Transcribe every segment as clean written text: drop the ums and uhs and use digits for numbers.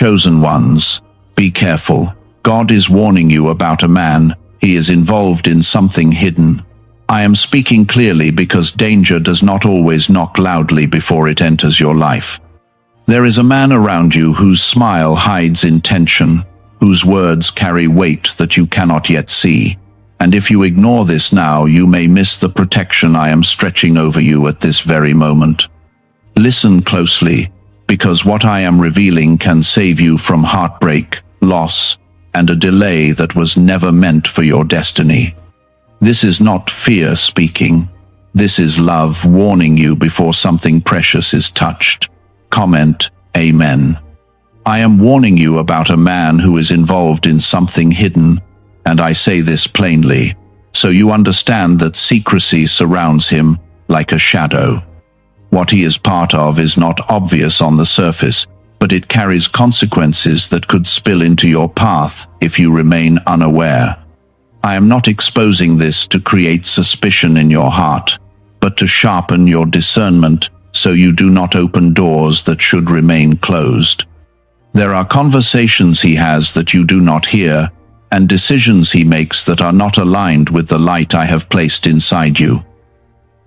chosen ones, be careful. God is warning you about a man. He is involved in something hidden. I am speaking clearly because danger does not always knock loudly before it enters your life. There is a man around you whose smile hides intention, whose words carry weight that you cannot yet see. And if you ignore this now, you may miss the protection I am stretching over you at this very moment. Listen closely, because what I am revealing can save you from heartbreak, loss, and a delay that was never meant for your destiny. This is not fear speaking. This is love warning you before something precious is touched. Comment, Amen. I am warning you about a man who is involved in something hidden, and I say this plainly, so you understand that secrecy surrounds him like a shadow. What he is part of is not obvious on the surface, but it carries consequences that could spill into your path if you remain unaware. I am not exposing this to create suspicion in your heart, but to sharpen your discernment so you do not open doors that should remain closed. There are conversations he has that you do not hear, and decisions he makes that are not aligned with the light I have placed inside you.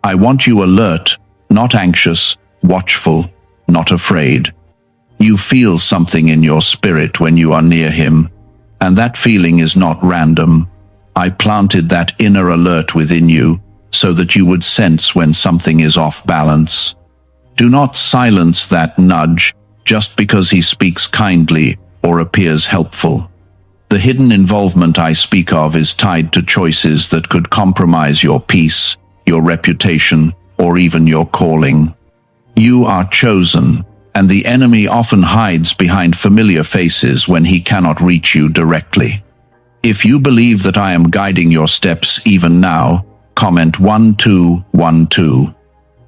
I want you alert, not anxious, watchful, not afraid. You feel something in your spirit when you are near him, and that feeling is not random. I planted that inner alert within you so that you would sense when something is off balance. Do not silence that nudge just because he speaks kindly or appears helpful. The hidden involvement I speak of is tied to choices that could compromise your peace, your reputation, or even your calling. You are chosen, and the enemy often hides behind familiar faces when he cannot reach you directly. If you believe that I am guiding your steps even now, comment 1212.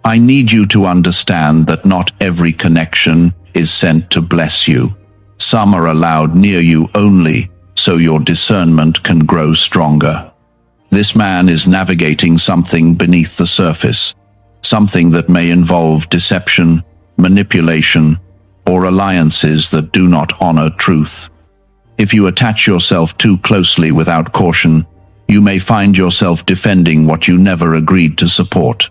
I need you to understand that not every connection is sent to bless you. Some are allowed near you only so your discernment can grow stronger. This man is navigating something beneath the surface, something that may involve deception, manipulation, or alliances that do not honor truth. If you attach yourself too closely without caution, you may find yourself defending what you never agreed to support.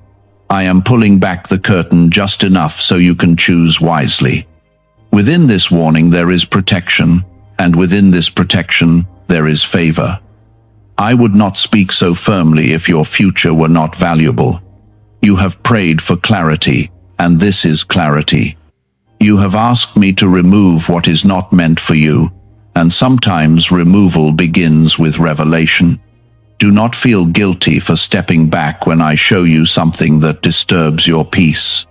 I am pulling back the curtain just enough so you can choose wisely. Within this warning there is protection, and within this protection there is favor. I would not speak so firmly if your future were not valuable. You have prayed for clarity, and this is clarity. You have asked me to remove what is not meant for you, and sometimes removal begins with revelation. Do not feel guilty for stepping back when I show you something that disturbs your peace.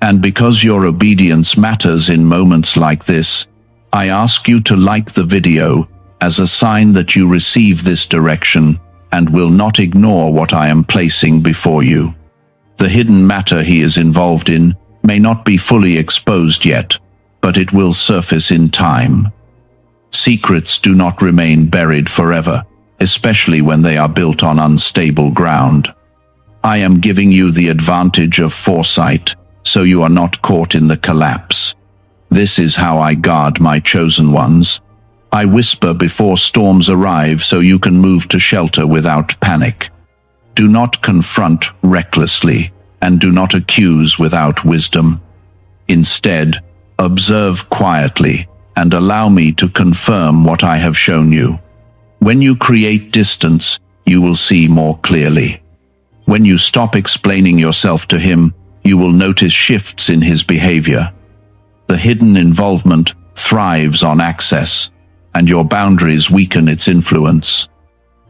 And because your obedience matters in moments like this, I ask you to like the video as a sign that you receive this direction and will not ignore what I am placing before you. The hidden matter he is involved in may not be fully exposed yet, but it will surface in time. Secrets do not remain buried forever, especially when they are built on unstable ground. I am giving you the advantage of foresight, so you are not caught in the collapse. This is how I guard my chosen ones. I whisper before storms arrive so you can move to shelter without panic. Do not confront recklessly, and do not accuse without wisdom. Instead, observe quietly and allow me to confirm what I have shown you. When you create distance, you will see more clearly. When you stop explaining yourself to him, you will notice shifts in his behavior. The hidden involvement thrives on access, and your boundaries weaken its influence.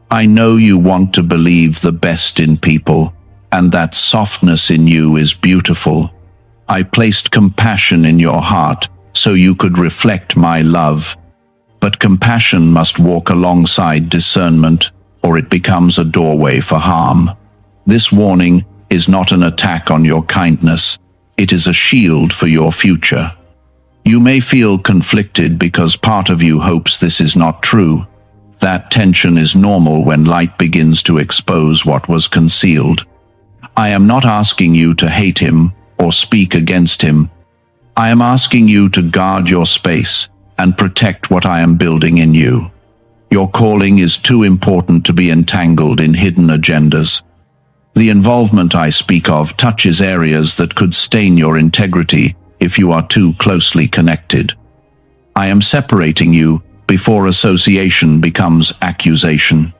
I know you want to believe the best in people, and that softness in you is beautiful. I placed compassion in your heart so you could reflect my love. But compassion must walk alongside discernment, or it becomes a doorway for harm. This warning is not an attack on your kindness, it is a shield for your future. You may feel conflicted because part of you hopes this is not true. That tension is normal when light begins to expose what was concealed. I am not asking you to hate him or speak against him. I am asking you to guard your space and protect what I am building in you. Your calling is too important to be entangled in hidden agendas. The involvement I speak of touches areas that could stain your integrity if you are too closely connected. I am separating you before association becomes accusation.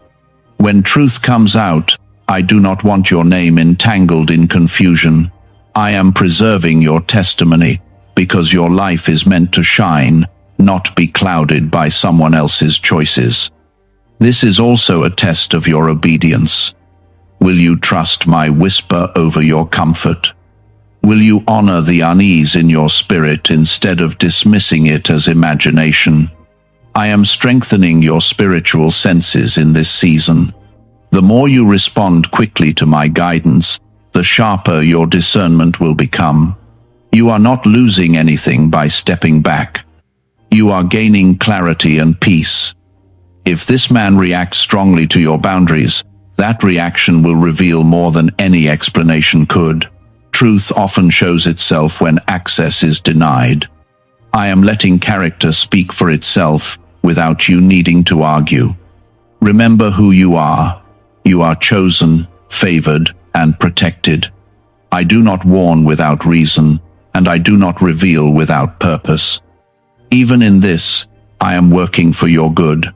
When truth comes out, I do not want your name entangled in confusion. I am preserving your testimony because your life is meant to shine, not be clouded by someone else's choices. This is also a test of your obedience. Will you trust my whisper over your comfort? Will you honor the unease in your spirit instead of dismissing it as imagination? I am strengthening your spiritual senses in this season. The more you respond quickly to my guidance, the sharper your discernment will become. You are not losing anything by stepping back. You are gaining clarity and peace. If this man reacts strongly to your boundaries, that reaction will reveal more than any explanation could. Truth often shows itself when access is denied. I am letting character speak for itself without you needing to argue. Remember who you are. You are chosen, favored, and protected. I do not warn without reason, and I do not reveal without purpose. Even in this, I am working for your good.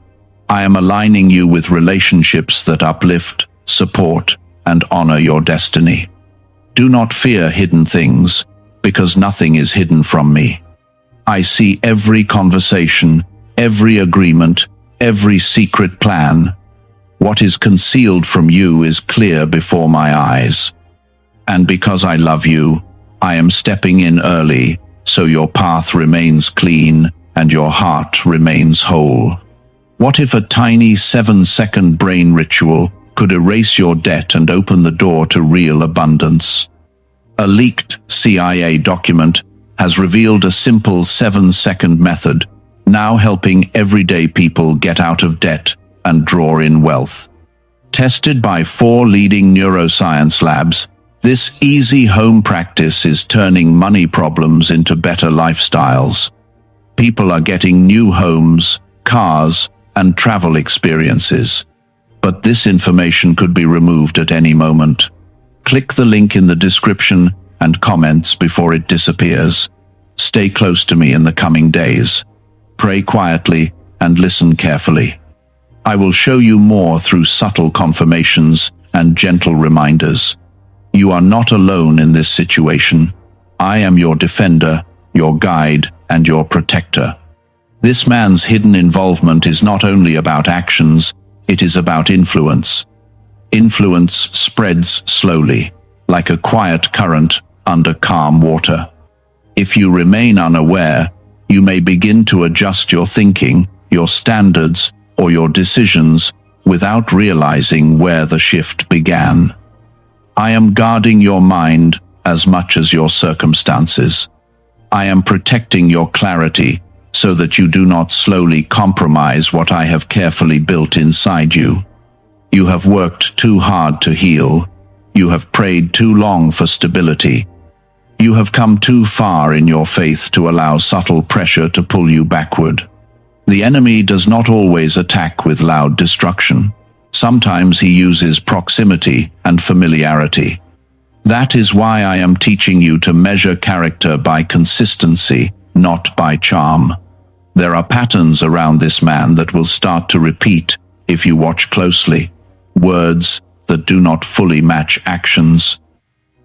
I am aligning you with relationships that uplift, support, and honor your destiny. Do not fear hidden things, because nothing is hidden from me. I see every conversation, every agreement, every secret plan. What is concealed from you is clear before my eyes. And because I love you, I am stepping in early, so your path remains clean and your heart remains whole. What if a tiny 7-second brain ritual could erase your debt and open the door to real abundance? A leaked CIA document has revealed a simple 7-second method, now helping everyday people get out of debt and draw in wealth. Tested by 4 leading neuroscience labs, this easy home practice is turning money problems into better lifestyles. People are getting new homes, cars, and travel experiences. But this information could be removed at any moment. Click the link in the description and comments before it disappears. Stay close to me in the coming days. Pray quietly and listen carefully. I will show you more through subtle confirmations and gentle reminders. You are not alone in this situation. I am your defender, your guide, and your protector. This man's hidden involvement is not only about actions, it is about influence. Influence spreads slowly, like a quiet current under calm water. If you remain unaware, you may begin to adjust your thinking, your standards, or your decisions without realizing where the shift began. I am guarding your mind as much as your circumstances. I am protecting your clarity so that you do not slowly compromise what I have carefully built inside you. You have worked too hard to heal. You have prayed too long for stability. You have come too far in your faith to allow subtle pressure to pull you backward. The enemy does not always attack with loud destruction. Sometimes he uses proximity and familiarity. That is why I am teaching you to measure character by consistency, not by charm. There are patterns around this man that will start to repeat if you watch closely. Words that do not fully match actions.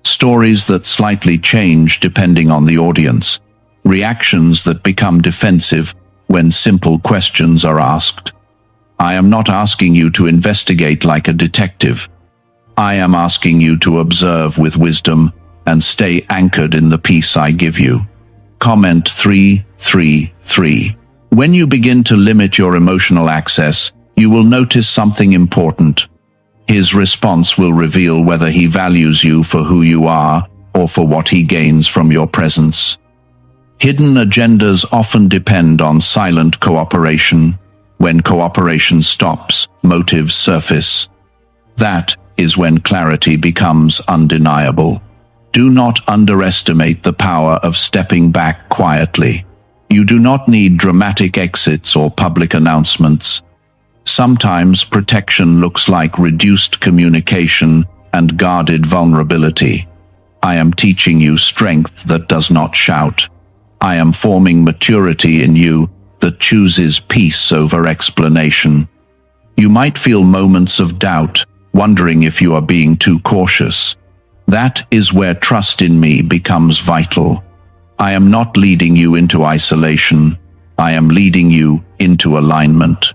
Stories that slightly change depending on the audience. Reactions that become defensive when simple questions are asked. I am not asking you to investigate like a detective. I am asking you to observe with wisdom and stay anchored in the peace I give you. Comment 333. When you begin to limit your emotional access, you will notice something important. His response will reveal whether he values you for who you are or for what he gains from your presence. Hidden agendas often depend on silent cooperation. When cooperation stops, motives surface. That is when clarity becomes undeniable. Do not underestimate the power of stepping back quietly. You do not need dramatic exits or public announcements. Sometimes protection looks like reduced communication and guarded vulnerability. I am teaching you strength that does not shout. I am forming maturity in you that chooses peace over explanation. You might feel moments of doubt, wondering if you are being too cautious. That is where trust in me becomes vital. I am not leading you into isolation. I am leading you into alignment.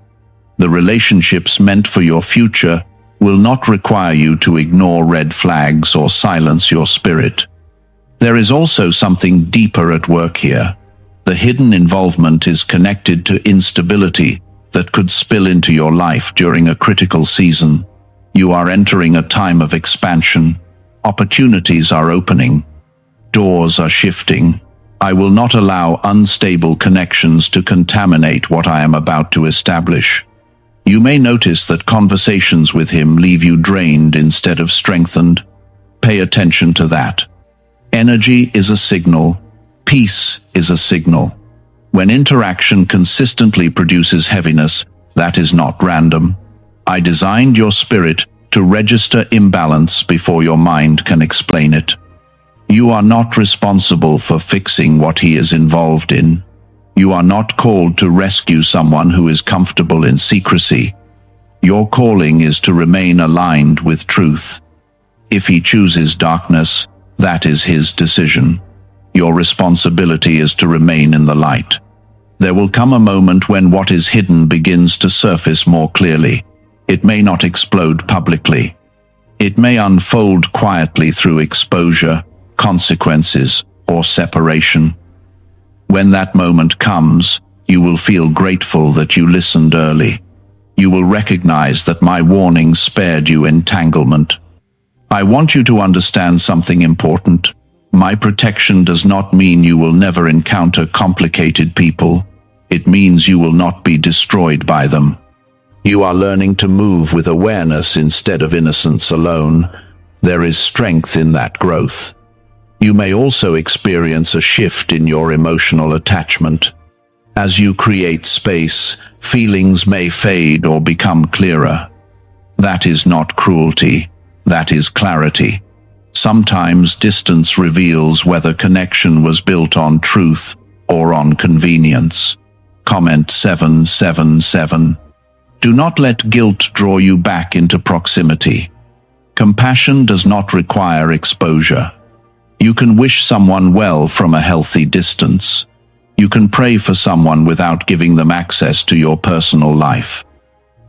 The relationships meant for your future will not require you to ignore red flags or silence your spirit. There is also something deeper at work here. The hidden involvement is connected to instability that could spill into your life during a critical season. You are entering a time of expansion. Opportunities are opening. Doors are shifting. I will not allow unstable connections to contaminate what I am about to establish. You may notice that conversations with him leave you drained instead of strengthened. Pay attention to that. Energy is a signal. Peace is a signal. When interaction consistently produces heaviness, that is not random. I designed your spirit to register imbalance before your mind can explain it. You are not responsible for fixing what he is involved in. You are not called to rescue someone who is comfortable in secrecy. Your calling is to remain aligned with truth. If he chooses darkness, that is his decision. Your responsibility is to remain in the light. There will come a moment when what is hidden begins to surface more clearly. It may not explode publicly. It may unfold quietly through exposure, consequences, or separation. When that moment comes, you will feel grateful that you listened early. You will recognize that my warning spared you entanglement. I want you to understand something important. My protection does not mean you will never encounter complicated people. It means you will not be destroyed by them. You are learning to move with awareness instead of innocence alone. There is strength in that growth. You may also experience a shift in your emotional attachment. As you create space, feelings may fade or become clearer. That is not cruelty, that is clarity. Sometimes distance reveals whether connection was built on truth or on convenience. Comment 777. Do not let guilt draw you back into proximity. Compassion does not require exposure. You can wish someone well from a healthy distance. You can pray for someone without giving them access to your personal life.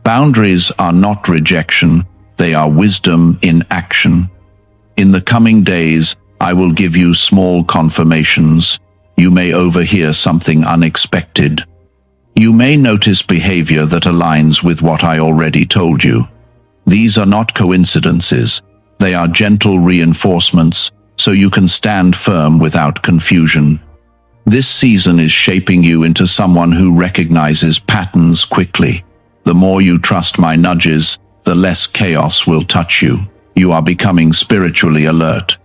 Boundaries are not rejection, they are wisdom in action. In the coming days, I will give you small confirmations. You may overhear something unexpected. You may notice behavior that aligns with what I already told you. These are not coincidences. They are gentle reinforcements, so you can stand firm without confusion. This season is shaping you into someone who recognizes patterns quickly. The more you trust my nudges, the less chaos will touch you. You are becoming spiritually alert.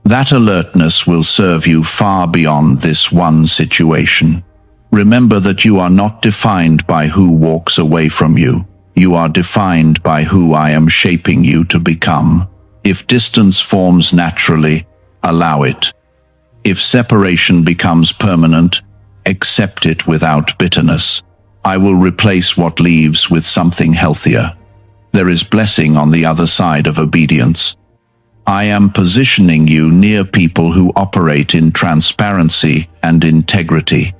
That alertness will serve you far beyond this one situation. Remember that you are not defined by who walks away from you. You are defined by who I am shaping you to become. If distance forms naturally, allow it. If separation becomes permanent, accept it without bitterness. I will replace what leaves with something healthier. There is blessing on the other side of obedience. I am positioning you near people who operate in transparency and integrity.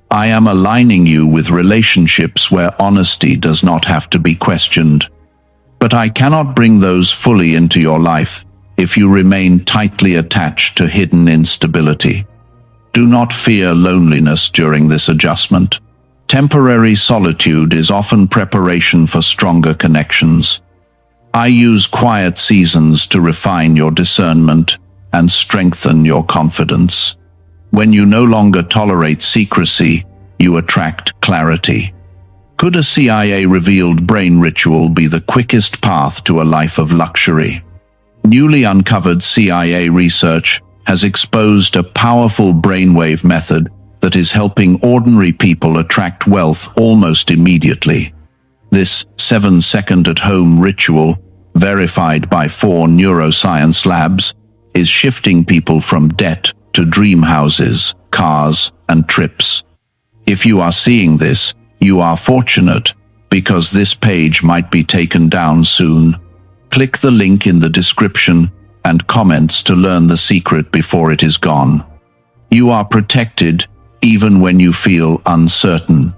I am aligning you with relationships where honesty does not have to be questioned. But I cannot bring those fully into your life if you remain tightly attached to hidden instability. Do not fear loneliness during this adjustment. Temporary solitude is often preparation for stronger connections. I use quiet seasons to refine your discernment and strengthen your confidence. When you no longer tolerate secrecy, you attract clarity. Could a CIA-revealed brain ritual be the quickest path to a life of luxury? Newly uncovered CIA research has exposed a powerful brainwave method that is helping ordinary people attract wealth almost immediately. This 7-second at-home ritual, verified by 4 neuroscience labs, is shifting people from debt to dream houses, cars, and trips. If you are seeing this, you are fortunate, because this page might be taken down soon. Click the link in the description and comments to learn the secret before it is gone. You are protected even when you feel uncertain.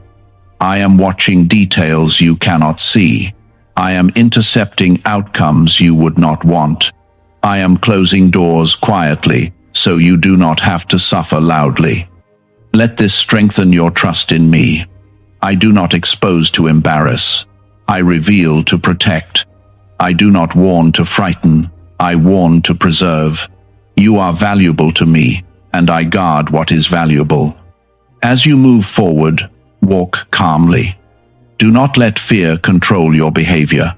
I am watching details you cannot see. I am intercepting outcomes you would not want. I am closing doors quietly, so you do not have to suffer loudly. Let this strengthen your trust in me. I do not expose to embarrass. I reveal to protect. I do not warn to frighten. I warn to preserve. You are valuable to me, and I guard what is valuable. As you move forward, walk calmly. Do not let fear control your behavior.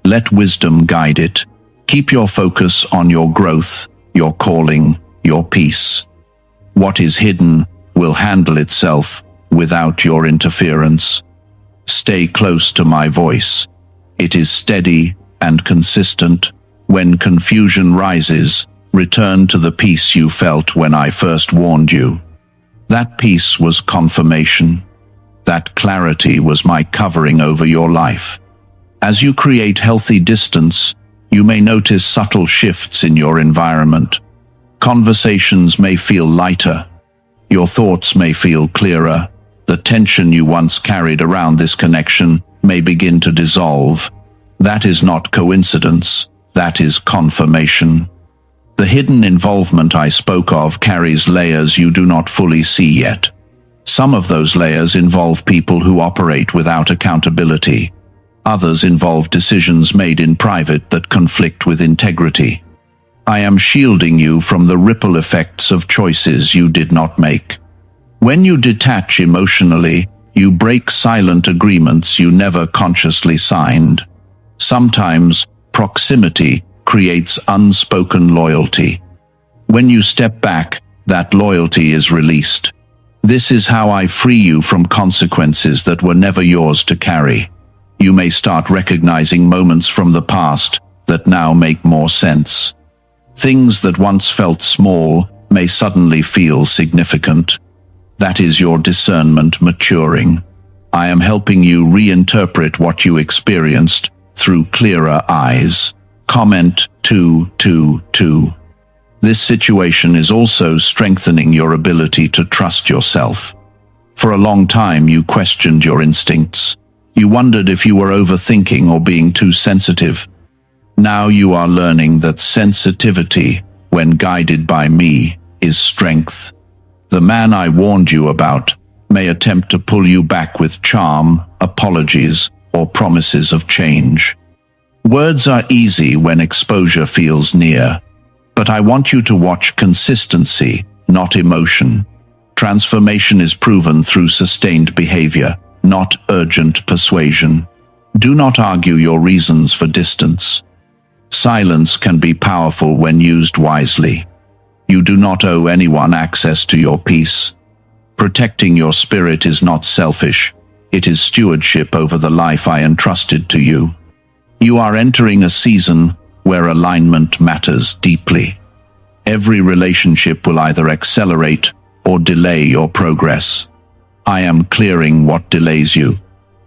Let wisdom guide it. Keep your focus on your growth, your calling, your peace. What is hidden will handle itself without your interference. Stay close to my voice. It is steady and consistent. When confusion rises, return to the peace you felt when I first warned you. That peace was confirmation. That clarity was my covering over your life. As you create healthy distance, you may notice subtle shifts in your environment. Conversations may feel lighter. Your thoughts may feel clearer. The tension you once carried around this connection may begin to dissolve. That is not coincidence. That is confirmation. The hidden involvement I spoke of carries layers you do not fully see yet. Some of those layers involve people who operate without accountability. Others involve decisions made in private that conflict with integrity. I am shielding you from the ripple effects of choices you did not make. When you detach emotionally, you break silent agreements you never consciously signed. Sometimes, proximity creates unspoken loyalty. When you step back, that loyalty is released. This is how I free you from consequences that were never yours to carry. You may start recognizing moments from the past that now make more sense. Things that once felt small may suddenly feel significant. That is your discernment maturing. I am helping you reinterpret what you experienced through clearer eyes. Comment 222. This situation is also strengthening your ability to trust yourself. For a long time you questioned your instincts. You wondered if you were overthinking or being too sensitive. Now you are learning that sensitivity, when guided by me, is strength. The man I warned you about may attempt to pull you back with charm, apologies, or promises of change. Words are easy when exposure feels near. But I want you to watch consistency, not emotion. Transformation is proven through sustained behavior, not urgent persuasion. Do not argue your reasons for distance. Silence can be powerful when used wisely. You do not owe anyone access to your peace. Protecting your spirit is not selfish. It is stewardship over the life I entrusted to you. You are entering a season where alignment matters deeply. Every relationship will either accelerate or delay your progress. I am clearing what delays you.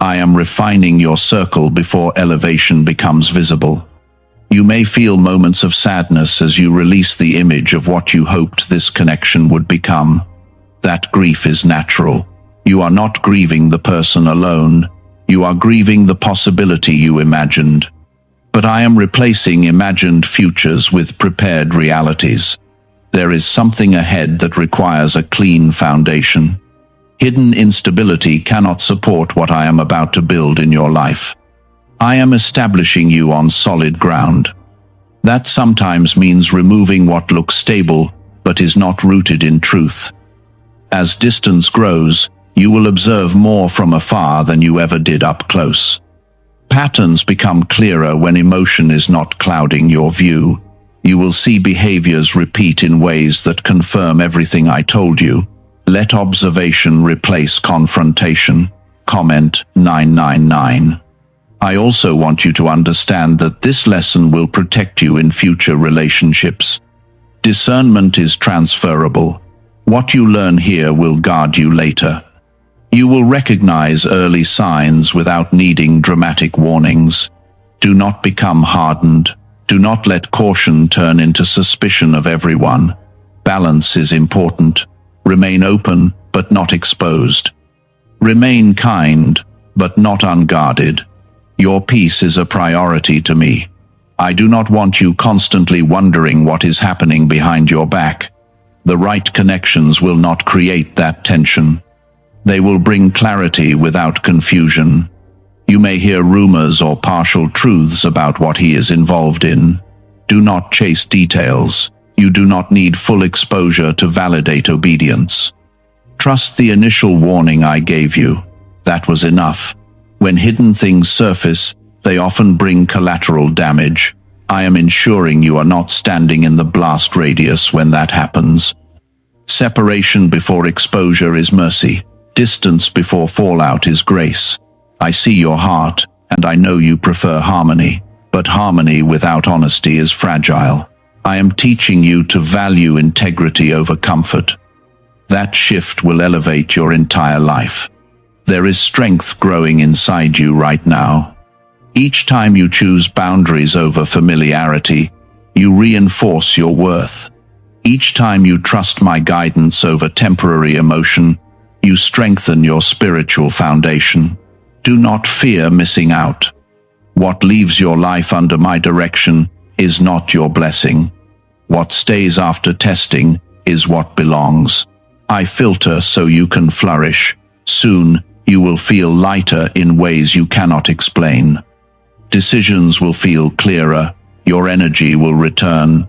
I am refining your circle before elevation becomes visible. You may feel moments of sadness as you release the image of what you hoped this connection would become. That grief is natural. You are not grieving the person alone. You are grieving the possibility you imagined. But I am replacing imagined futures with prepared realities. There is something ahead that requires a clean foundation. Hidden instability cannot support what I am about to build in your life. I am establishing you on solid ground. That sometimes means removing what looks stable but is not rooted in truth. As distance grows, you will observe more from afar than you ever did up close. Patterns become clearer when emotion is not clouding your view. You will see behaviors repeat in ways that confirm everything I told you. Let observation replace confrontation. Comment 999. I also want you to understand that this lesson will protect you in future relationships. Discernment is transferable. What you learn here will guard you later. You will recognize early signs without needing dramatic warnings. Do not become hardened. Do not let caution turn into suspicion of everyone. Balance is important. Remain open, but not exposed. Remain kind, but not unguarded. Your peace is a priority to me. I do not want you constantly wondering what is happening behind your back. The right connections will not create that tension. They will bring clarity without confusion. You may hear rumors or partial truths about what he is involved in. Do not chase details. You do not need full exposure to validate obedience. Trust the initial warning I gave you. That was enough. When hidden things surface, they often bring collateral damage. I am ensuring you are not standing in the blast radius when that happens. Separation before exposure is mercy. Distance before fallout is grace. I see your heart, and I know you prefer harmony, but harmony without honesty is fragile. I am teaching you to value integrity over comfort. That shift will elevate your entire life. There is strength growing inside you right now. Each time you choose boundaries over familiarity, you reinforce your worth. Each time you trust my guidance over temporary emotion, you strengthen your spiritual foundation. Do not fear missing out. What leaves your life under my direction is not your blessing. What stays after testing is what belongs. I filter so you can flourish. Soon, you will feel lighter in ways you cannot explain. Decisions will feel clearer. Your energy will return.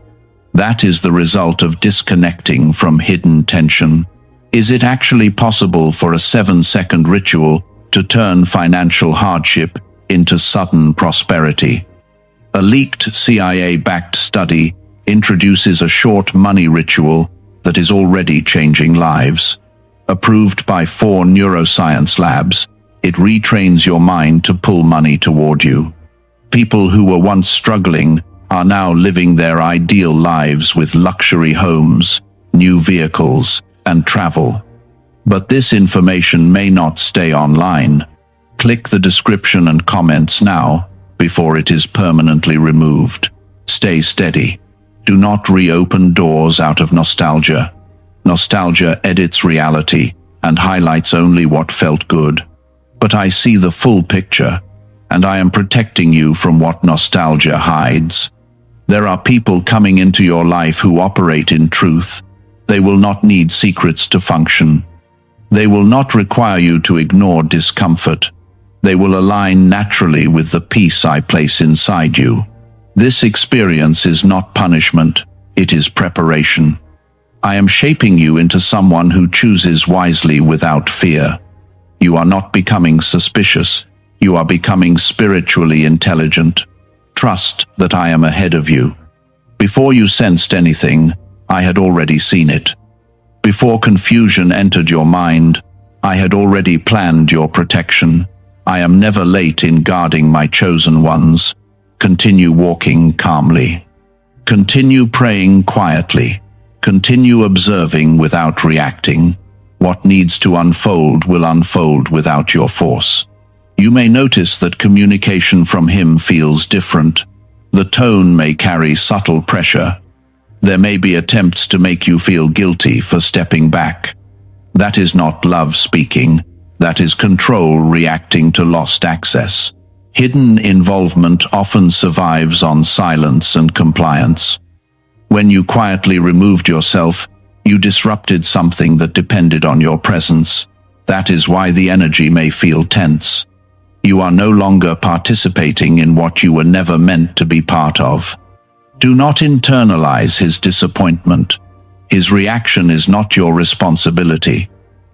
That is the result of disconnecting from hidden tension. Is it actually possible for a 7-second ritual to turn financial hardship into sudden prosperity? A leaked CIA-backed study introduces a short money ritual that is already changing lives. Approved by 4 neuroscience labs, it retrains your mind to pull money toward you. People who were once struggling are now living their ideal lives with luxury homes, new vehicles, and travel. But this information may not stay online. Click the description and comments now before it is permanently removed. Stay steady. Do not reopen doors out of nostalgia. Nostalgia edits reality and highlights only what felt good. But I see the full picture, and I am protecting you from what nostalgia hides. There are people coming into your life who operate in truth. They will not need secrets to function. They will not require you to ignore discomfort. They will align naturally with the peace I place inside you. This experience is not punishment, it is preparation. I am shaping you into someone who chooses wisely without fear. You are not becoming suspicious, you are becoming spiritually intelligent. Trust that I am ahead of you. Before you sensed anything, I had already seen it. Before confusion entered your mind, I had already planned your protection. I am never late in guarding my chosen ones. Continue walking calmly. Continue praying quietly. Continue observing without reacting. What needs to unfold will unfold without your force. You may notice that communication from him feels different. The tone may carry subtle pressure. There may be attempts to make you feel guilty for stepping back. That is not love speaking. That is control reacting to lost access. Hidden involvement often survives on silence and compliance. When you quietly removed yourself, you disrupted something that depended on your presence. That is why the energy may feel tense. You are no longer participating in what you were never meant to be part of. Do not internalize his disappointment. His reaction is not your responsibility.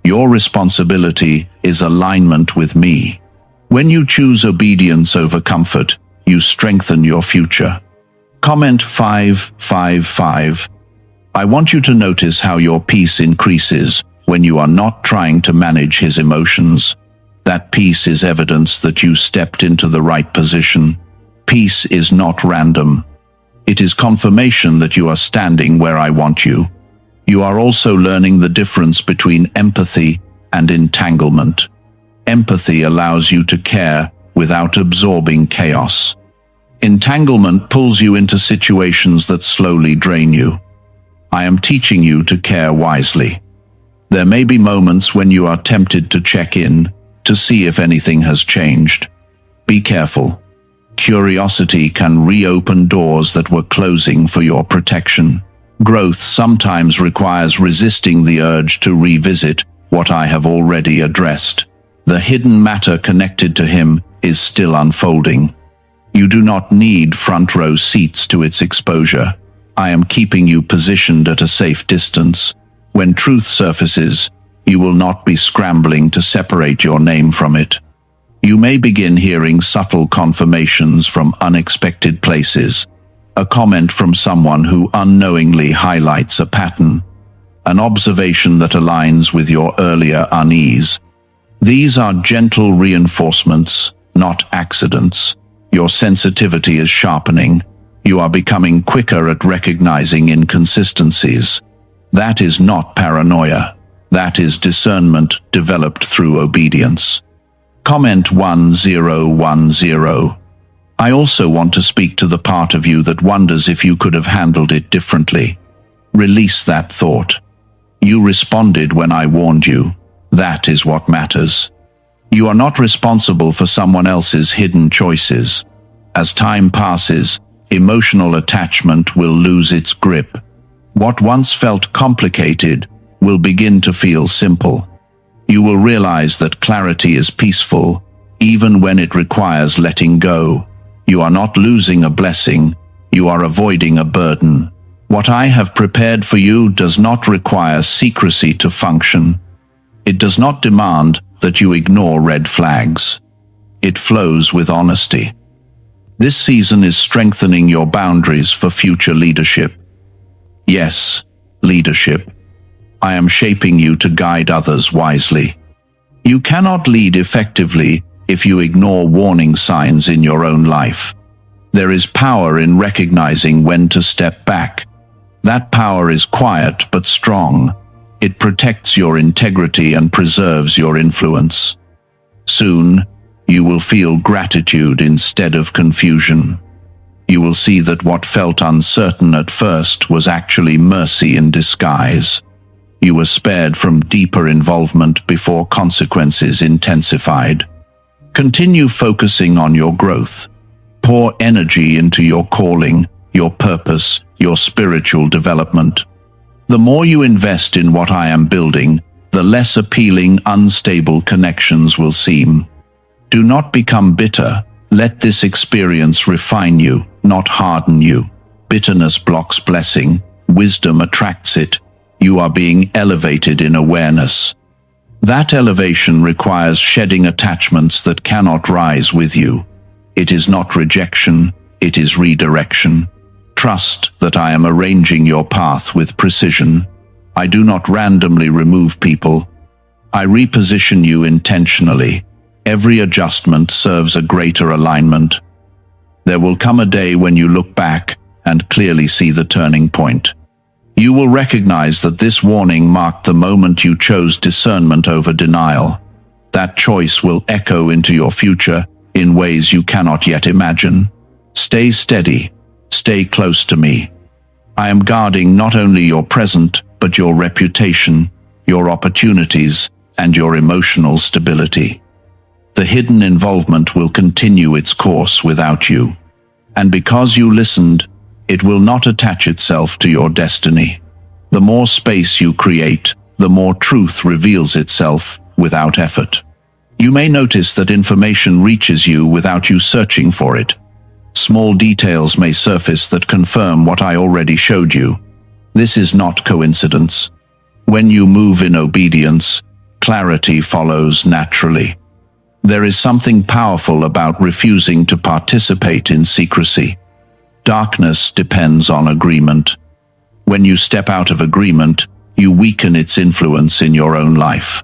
Your responsibility is alignment with me. When you choose obedience over comfort, you strengthen your future. Comment 555. I want you to notice how your peace increases when you are not trying to manage his emotions. That peace is evidence that you stepped into the right position. Peace is not random. It is confirmation that you are standing where I want you. You are also learning the difference between empathy and entanglement. Empathy allows you to care without absorbing chaos. Entanglement pulls you into situations that slowly drain you. I am teaching you to care wisely. There may be moments when you are tempted to check in, to see if anything has changed. Be careful. Curiosity can reopen doors that were closing for your protection. Growth sometimes requires resisting the urge to revisit what I have already addressed. The hidden matter connected to him is still unfolding. You do not need front row seats to its exposure. I am keeping you positioned at a safe distance. When truth surfaces, you will not be scrambling to separate your name from it. You may begin hearing subtle confirmations from unexpected places. A comment from someone who unknowingly highlights a pattern. An observation that aligns with your earlier unease. These are gentle reinforcements, not accidents. Your sensitivity is sharpening. You are becoming quicker at recognizing inconsistencies. That is not paranoia. That is discernment developed through obedience. Comment 1010. I also want to speak to the part of you that wonders if you could have handled it differently. Release that thought. You responded when I warned you. That is what matters. You are not responsible for someone else's hidden choices. As time passes, emotional attachment will lose its grip. What once felt complicated will begin to feel simple. You will realize that clarity is peaceful, even when it requires letting go. You are not losing a blessing, you are avoiding a burden. What I have prepared for you does not require secrecy to function. It does not demand that you ignore red flags. It flows with honesty. This season is strengthening your boundaries for future leadership. Yes, leadership. I am shaping you to guide others wisely. You cannot lead effectively if you ignore warning signs in your own life. There is power in recognizing when to step back. That power is quiet but strong. It protects your integrity and preserves your influence. Soon, you will feel gratitude instead of confusion. You will see that what felt uncertain at first was actually mercy in disguise. You were spared from deeper involvement before consequences intensified. Continue focusing on your growth. Pour energy into your calling, your purpose, your spiritual development. The more you invest in what I am building, the less appealing, unstable connections will seem. Do not become bitter. Let this experience refine you, not harden you. Bitterness blocks blessing. Wisdom attracts it. You are being elevated in awareness. That elevation requires shedding attachments that cannot rise with you. It is not rejection, it is redirection. Trust that I am arranging your path with precision. I do not randomly remove people. I reposition you intentionally. Every adjustment serves a greater alignment. There will come a day when you look back and clearly see the turning point. You will recognize that this warning marked the moment you chose discernment over denial. That choice will echo into your future in ways you cannot yet imagine. Stay steady. Stay close to me. I am guarding not only your present, but your reputation, your opportunities, and your emotional stability. The hidden involvement will continue its course without you. And because you listened, it will not attach itself to your destiny. The more space you create, the more truth reveals itself without effort. You may notice that information reaches you without you searching for it. Small details may surface that confirm what I already showed you. This is not coincidence. When you move in obedience, clarity follows naturally. There is something powerful about refusing to participate in secrecy. Darkness depends on agreement. When you step out of agreement, you weaken its influence in your own life.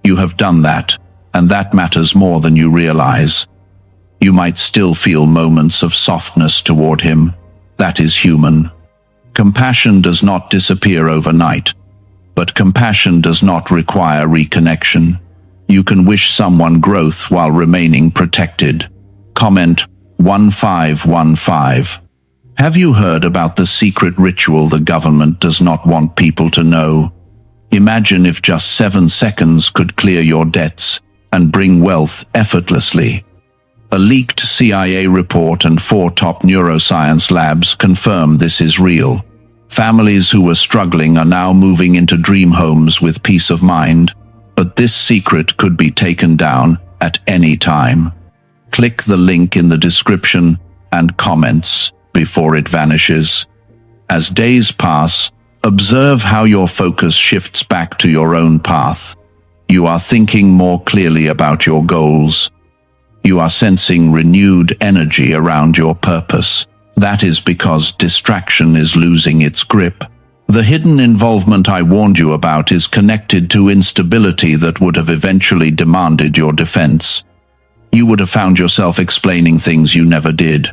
You have done that, and that matters more than you realize. You might still feel moments of softness toward him. That is human. Compassion does not disappear overnight, but compassion does not require reconnection. You can wish someone growth while remaining protected. Comment 1515. Have you heard about the secret ritual the government does not want people to know? Imagine if just 7 seconds could clear your debts and bring wealth effortlessly. A leaked CIA report and 4 top neuroscience labs confirm this is real. Families who were struggling are now moving into dream homes with peace of mind, but this secret could be taken down at any time. Click the link in the description and comments before it vanishes. As days pass, observe how your focus shifts back to your own path. You are thinking more clearly about your goals. You are sensing renewed energy around your purpose. That is because distraction is losing its grip. The hidden involvement I warned you about is connected to instability that would have eventually demanded your defense. You would have found yourself explaining things you never did.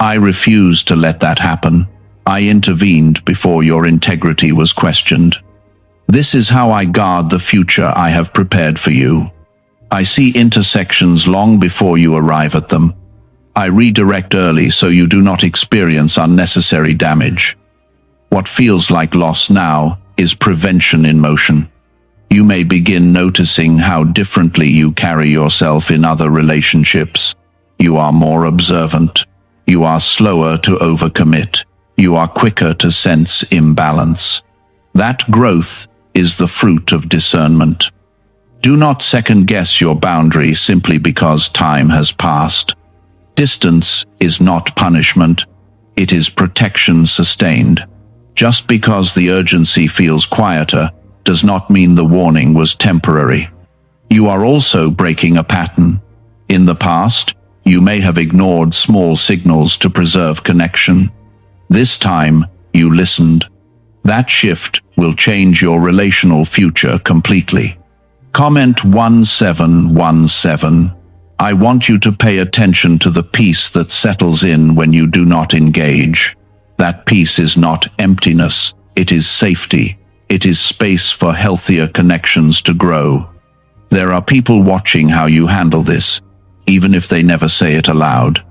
I refused to let that happen. I intervened before your integrity was questioned. This is how I guard the future I have prepared for you. I see intersections long before you arrive at them. I redirect early so you do not experience unnecessary damage. What feels like loss now is prevention in motion. You may begin noticing how differently you carry yourself in other relationships. You are more observant. You are slower to overcommit. You are quicker to sense imbalance. That growth is the fruit of discernment. Do not second-guess your boundary simply because time has passed. Distance is not punishment. It is protection sustained. Just because the urgency feels quieter does not mean the warning was temporary. You are also breaking a pattern. In the past, you may have ignored small signals to preserve connection. This time, you listened. That shift will change your relational future completely. Comment 1717. I want you to pay attention to the peace that settles in when you do not engage. That peace is not emptiness, it is safety. It is space for healthier connections to grow. There are people watching how you handle this, even if they never say it aloud.